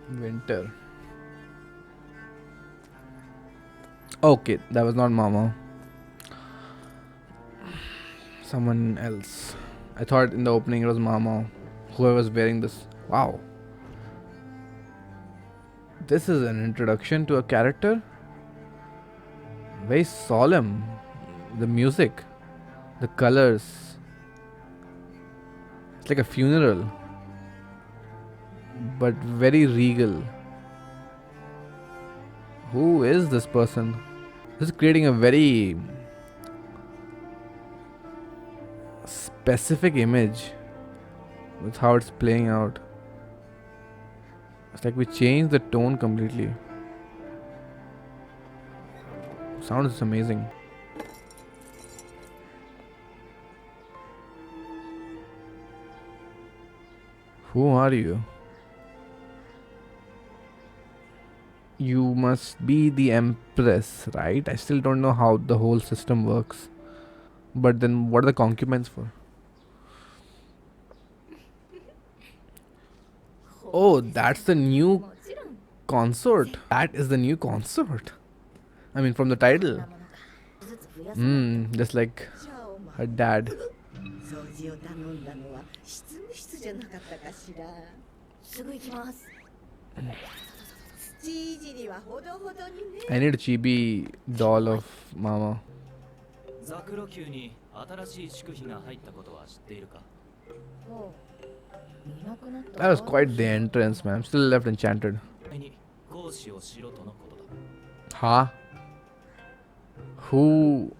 Winter. Okay, that was not Mama. Someone else. I thought in the opening it was Mama. Whoever was wearing this. Wow. This is an introduction to a character. Very solemn. The music, the colors. It's like a funeral, but very regal. Who is this person? This is creating a very specific image with how it's playing out. It's like we changed the tone completely. Sound is amazing. Who are you? You must be the Empress, right? I still don't know how the whole system works. But then what are the concubines for? Oh, that's the new consort. That is the new consort. I mean, from the title. Just like her dad. I need a chibi doll of Mama. That was quite the entrance, man. I'm still left enchanted. Huh? Who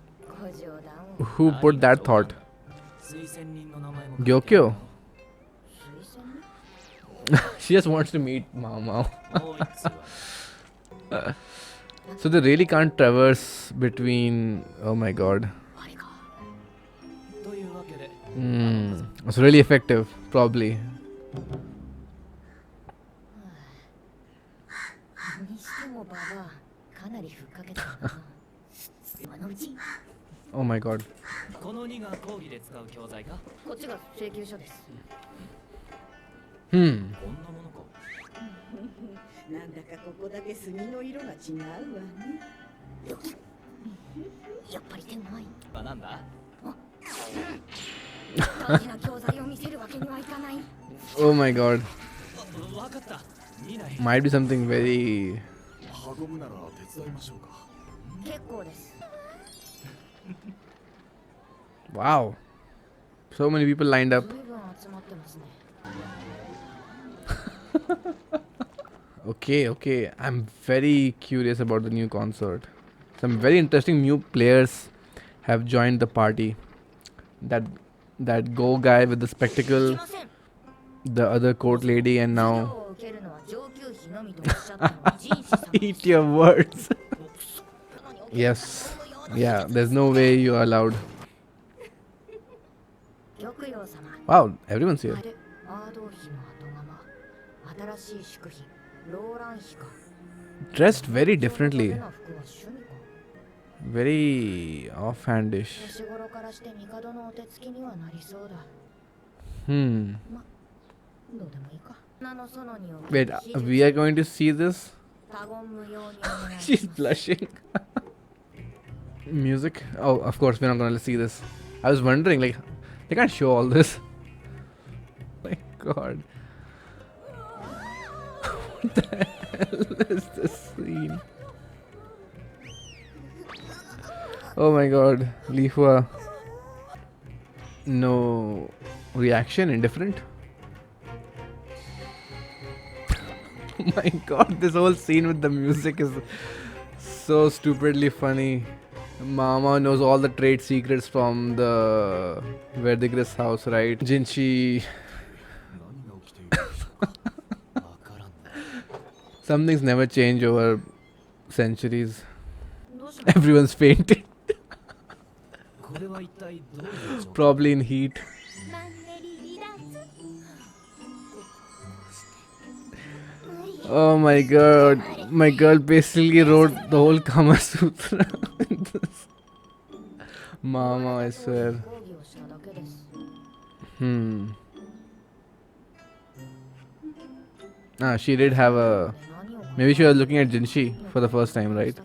put that thought? Gyokyo? She just wants to meet Mama. So they really can't traverse between. Oh my god. It's really effective, probably. Oh my god. Hmm. Oh my god. Might be something very. Wow. So many people lined up. Okay. I'm very curious about the new consort. Some very interesting new players have joined the party. That Go guy with the spectacle, the other court lady, and now eat your words. Yes. Yeah, there's no way you are allowed. Wow, everyone's here. Dressed very differently. Very offhandish. Wait, we are going to see this? She's blushing. Music? Oh, of course, we're not going to see this. I was wondering, like, they can't show all this. My god. What the hell is this scene? Oh my god, Lihua. No reaction, indifferent. Oh my god, this whole scene with the music is so stupidly funny. Mama knows all the trade secrets from the Verdigris house, right? Jinchi. Some things never change over centuries. Everyone's fainting. Probably in heat. Oh my god. My girl basically wrote the whole Kama Sutra. Mama, I swear. Ah, she did have a. Maybe she was looking at Jinshi for the first time, right?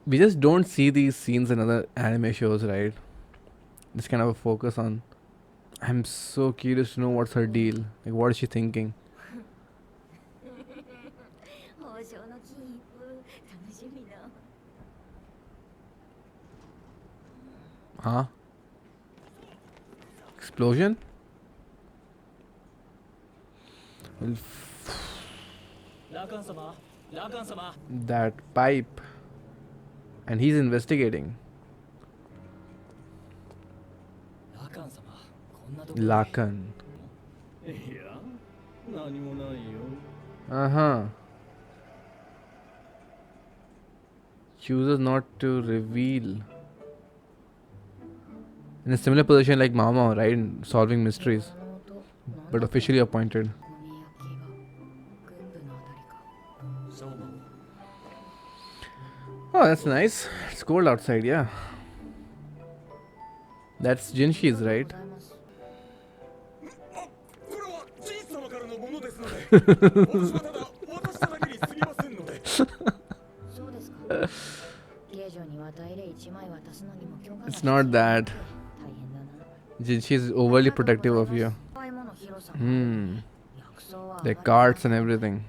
We just don't see these scenes in other anime shows, right? This kind of a focus on. I'm so curious to know what's her deal. Like, what is she thinking? Huh? Explosion? Well, that pipe. And he's investigating. Lakan. Uh-huh. Chooses not to reveal. In a similar position like Mama, right? In solving mysteries. But officially appointed. Oh, that's nice. It's cold outside, yeah. That's Jinshi's, right? It's not that. Jinshi is overly protective of you. The cards and everything.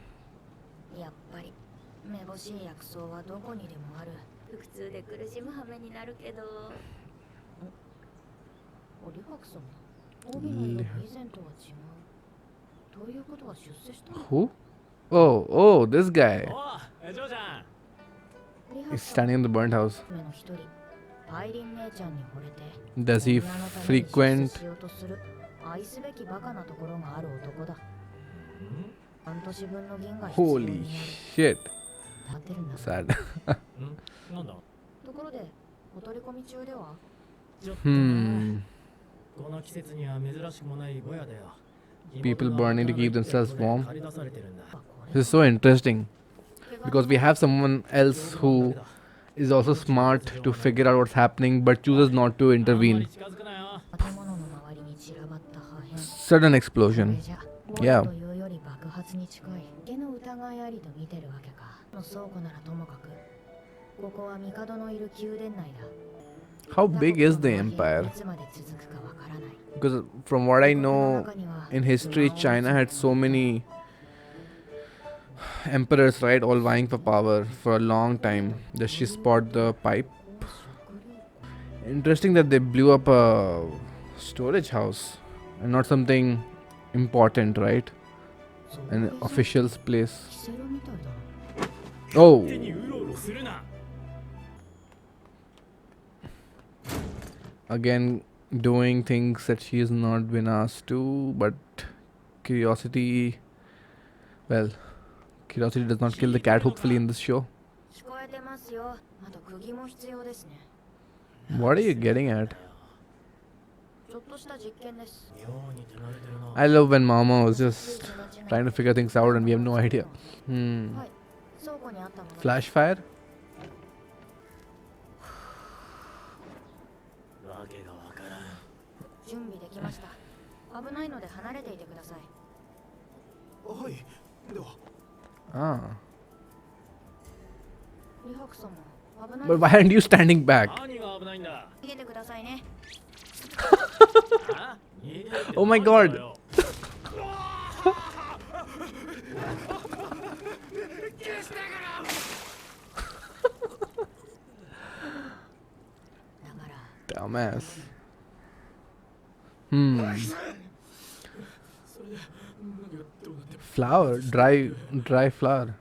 Who? Oh, this guy. He's standing in the burnt house. Does he frequent? Holy shit. Sad. People burning to keep themselves warm. This is so interesting because we have someone else who is also smart to figure out what's happening but chooses not to intervene. Sudden explosion. Yeah. How big is the empire? Because from what I know, in history, China had so many emperors, right? All vying for power for a long time. Does she spot the pipe? Interesting that they blew up a storage house and not something important, right? An official's place. Oh! Again, doing things that she has not been asked to, but curiosity. Well, curiosity does not kill the cat, hopefully, in this show. What are you getting at? I love when Mama was just trying to figure things out and we have no idea. Flash fire? Ah. But why aren't you standing back? Oh my god. Dumbass. Flour, dry flour.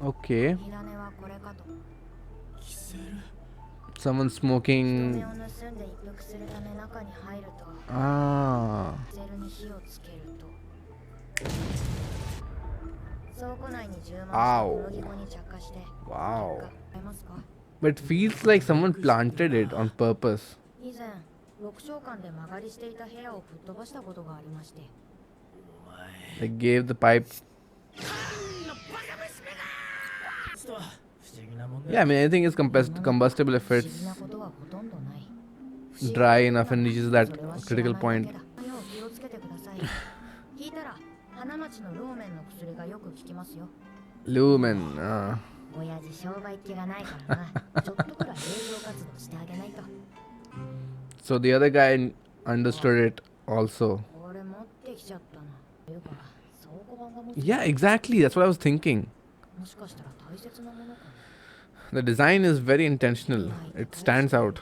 Okay. Someone smoking. Ah. Ow. Wow. But it feels like someone planted it on purpose. They gave the pipe. Yeah, I mean anything is combustible if it's dry enough and reaches that critical point. Lumen. 親父商売っ気がないからな。ちょっとくらい営業活動してあげないと。So the other guy understood it also. これ持ってきちゃったな。というか、倉庫版が持って Yeah, exactly. That's what I was thinking. もしかしたら大切なものかな。 The design is very intentional. It stands out.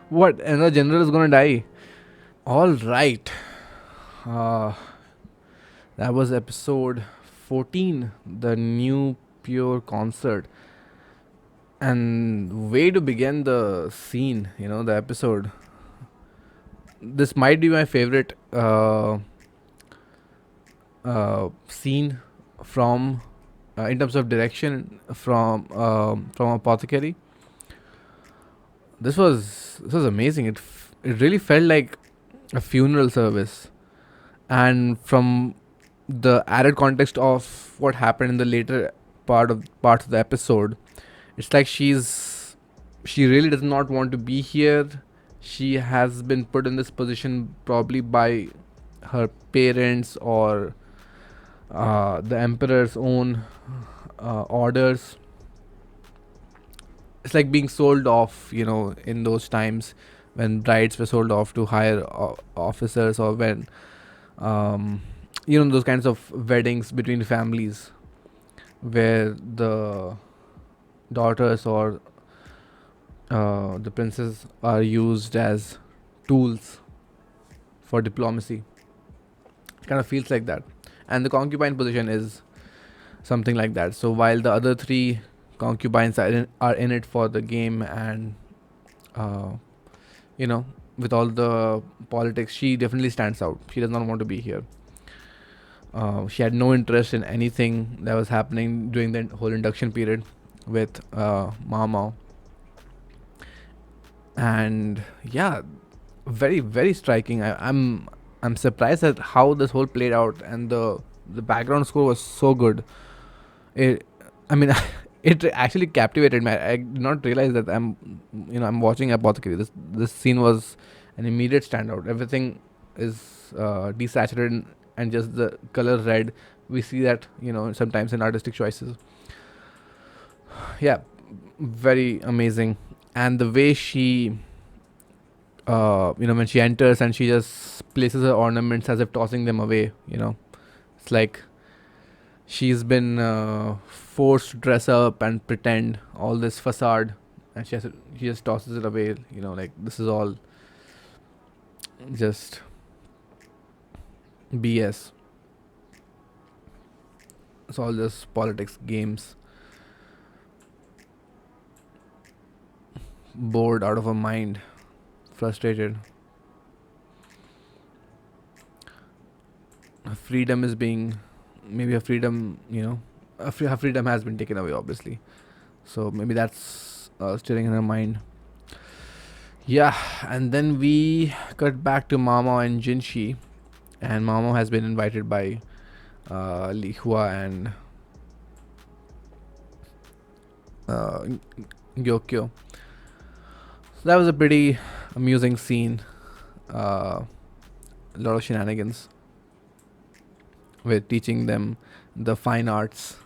What? Another general is gonna die. All right. Uh, that was episode 14, the new pure concert. And way to begin the scene, the episode. This might be my favorite scene from, in terms of direction, from Apothecary. This was amazing. It really felt like a funeral service, and from the added context of what happened in the later parts of the episode, it's like she really does not want to be here. She has been put in this position probably by her parents or the emperor's own orders. It's like being sold off, in those times when brides were sold off to higher officers, or when those kinds of weddings between families where the daughters or the princes are used as tools for diplomacy. It kind of feels like that, and the concubine position is something like that. So while the other three concubines are in it for the game, and uh, with all the politics, she definitely stands out. She does not want to be here. She had no interest in anything that was happening during the whole induction period with Mao. And yeah, very very striking. I'm surprised at how this whole played out, and the background score was so good. It, I mean, it actually captivated me. I did not realize that I'm watching Apothecary. This scene was an immediate standout. Everything is desaturated and just the color red. We see that sometimes in artistic choices. Yeah, very amazing. And the way she when she enters and she just places her ornaments as if tossing them away, it's like she's been forced to dress up and pretend all this facade, and she just tosses it away, like this is all just BS. It's all just politics games. Bored out of her mind, frustrated. Her freedom is being, maybe her freedom, her freedom has been taken away, obviously. So maybe that's stirring in her mind. Yeah, and then we cut back to Mama and Jinshi, and Mama has been invited by Li Hua and Gyokyo. So that was a pretty amusing scene. A lot of shenanigans with teaching them the fine arts.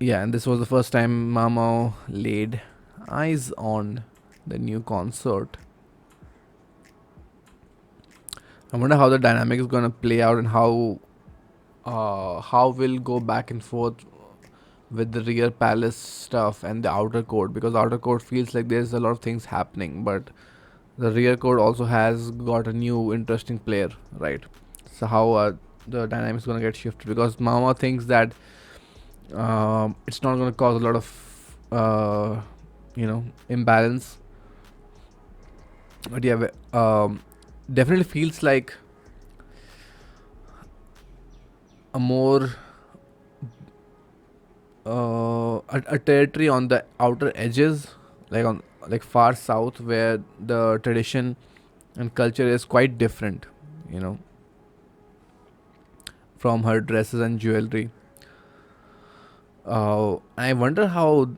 Yeah, and this was the first time Mamo laid eyes on the new consort. I wonder how the dynamic is gonna play out, and how we'll go back and forth with the rear palace stuff and the outer court, because the outer court feels like there's a lot of things happening, but the rear court also has got a new interesting player, right? So how the dynamics gonna get shifted, because Mama thinks that it's not gonna cause a lot of imbalance, but yeah, definitely feels like a more a territory on the outer edges, like far south, where the tradition and culture is quite different, you know, from her dresses and jewelry. I wonder how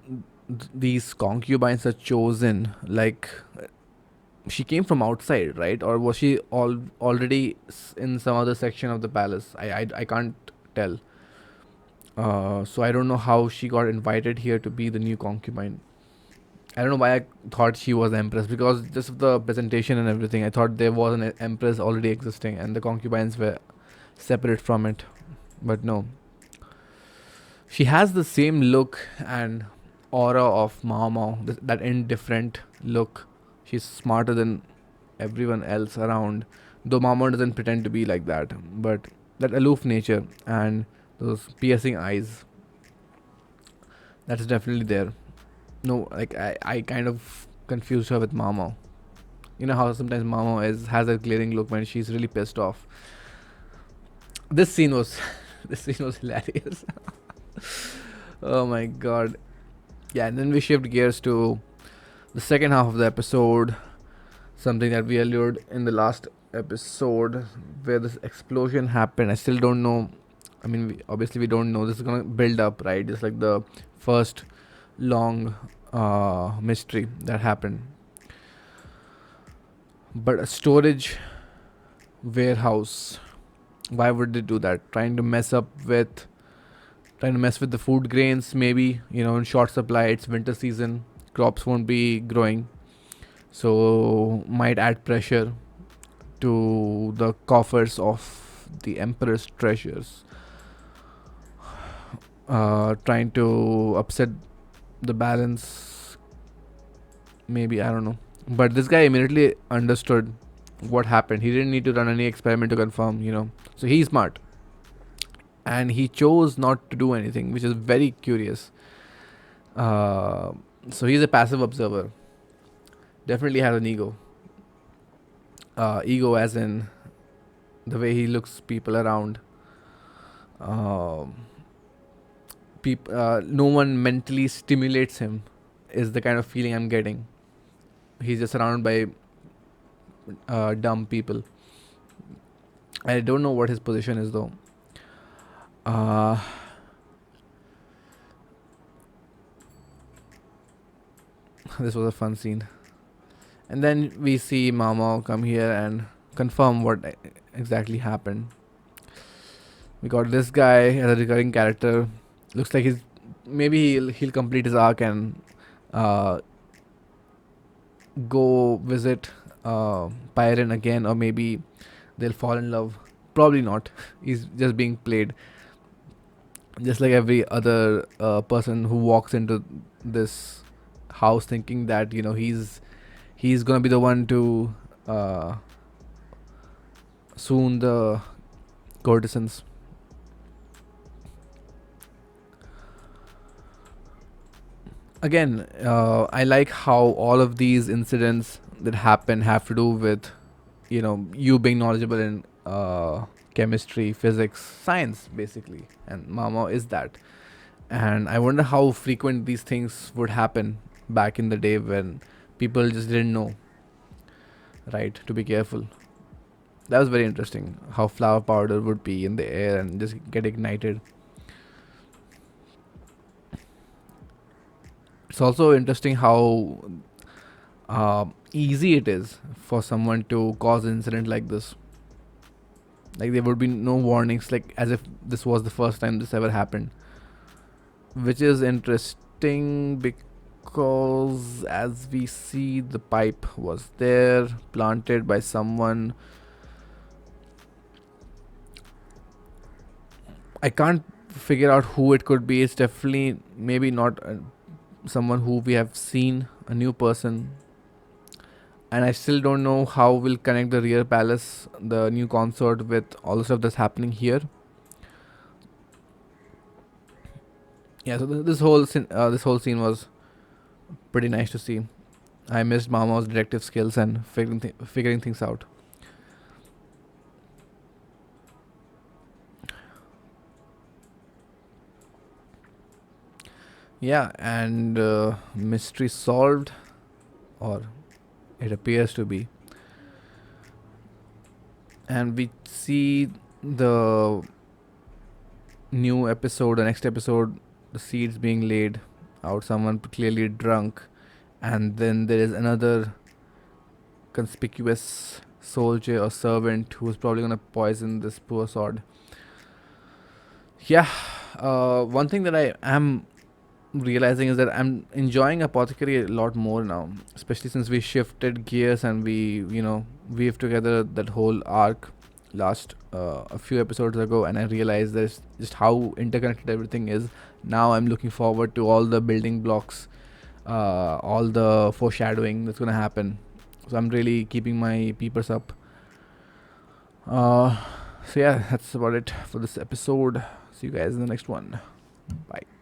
these concubines are chosen. Like, she came from outside, right? Or was she already in some other section of the palace? I can't tell. So I don't know how she got invited here to be the new concubine. I don't know why I thought she was empress, because just of the presentation and everything, I thought there was an empress already existing and the concubines were separate from it. But no, she has the same look and aura of Mao Mao, that indifferent look. She's smarter than everyone else around, though Mao Mao doesn't pretend to be like that. But that aloof nature and those piercing eyes, that's definitely there. No, like I kind of confused her with Mao Mao. You know how sometimes Mao Mao has a glaring look when she's really pissed off. This scene was this scene was hilarious. Oh my god. Yeah, and then we shift gears to the second half of the episode, something that we allured in the last episode, where this explosion happened. I still don't know. I mean, obviously we don't know. This is gonna build up, right? Just like the first long mystery that happened. But a storage warehouse. Why would they do that? Trying to mess with the food grains, maybe, in short supply. It's winter season, crops won't be growing, so might add pressure to the coffers of the emperor's treasures, trying to upset the balance, maybe, I don't know. But this guy immediately understood what happened. He didn't need to run any experiment to confirm, so he's smart, and he chose not to do anything, which is very curious. uh, so he's a passive observer, definitely has an ego. Ego as in the way he looks people around. um, no one mentally stimulates him, is the kind of feeling I'm getting. He's just surrounded by dumb people. I don't know what his position is though. uh, this was a fun scene. And then we see Mama come here and confirm what exactly happened. We got this guy as a recurring character. Looks like he'll complete his arc and uh, go visit Pyren again, or maybe they'll fall in love. Probably not. He's just being played, just like every other person who walks into this house thinking that he's gonna be the one to uh, swoon the courtesans. Again, I like how all of these incidents that happen have to do with you being knowledgeable in chemistry, physics, science, basically, and Mama is that. And I wonder how frequent these things would happen back in the day when people just didn't know, right, to be careful. That was very interesting, how flower powder would be in the air and just get ignited. It's also interesting how easy it is for someone to cause an incident like this. Like, there would be no warnings, like as if this was the first time this ever happened, which is interesting because as we see, the pipe was there, planted by someone. I can't figure out who it could be. It's definitely maybe not someone who we have seen, a new person. And I still don't know how we'll connect the rear palace, the new consort, with all the stuff that's happening here. Yeah, so this whole scene was pretty nice to see. I missed Mama's detective skills and figuring things out. Yeah, and mystery solved, or it appears to be. And we see the new episode, the next episode, the seeds being laid out, someone clearly drunk, and then there is another conspicuous soldier or servant who's probably gonna poison this poor sword. Yeah, one thing that I am realizing is that I'm enjoying Apothecary a lot more now, especially since we shifted gears and we, weave together that whole arc last a few episodes ago, and I realized there's just how interconnected everything is. Now I'm looking forward to all the building blocks, all the foreshadowing that's gonna happen. So I'm really keeping my peepers up. Uh, so yeah, that's about it for this episode. See you guys in the next one. Bye.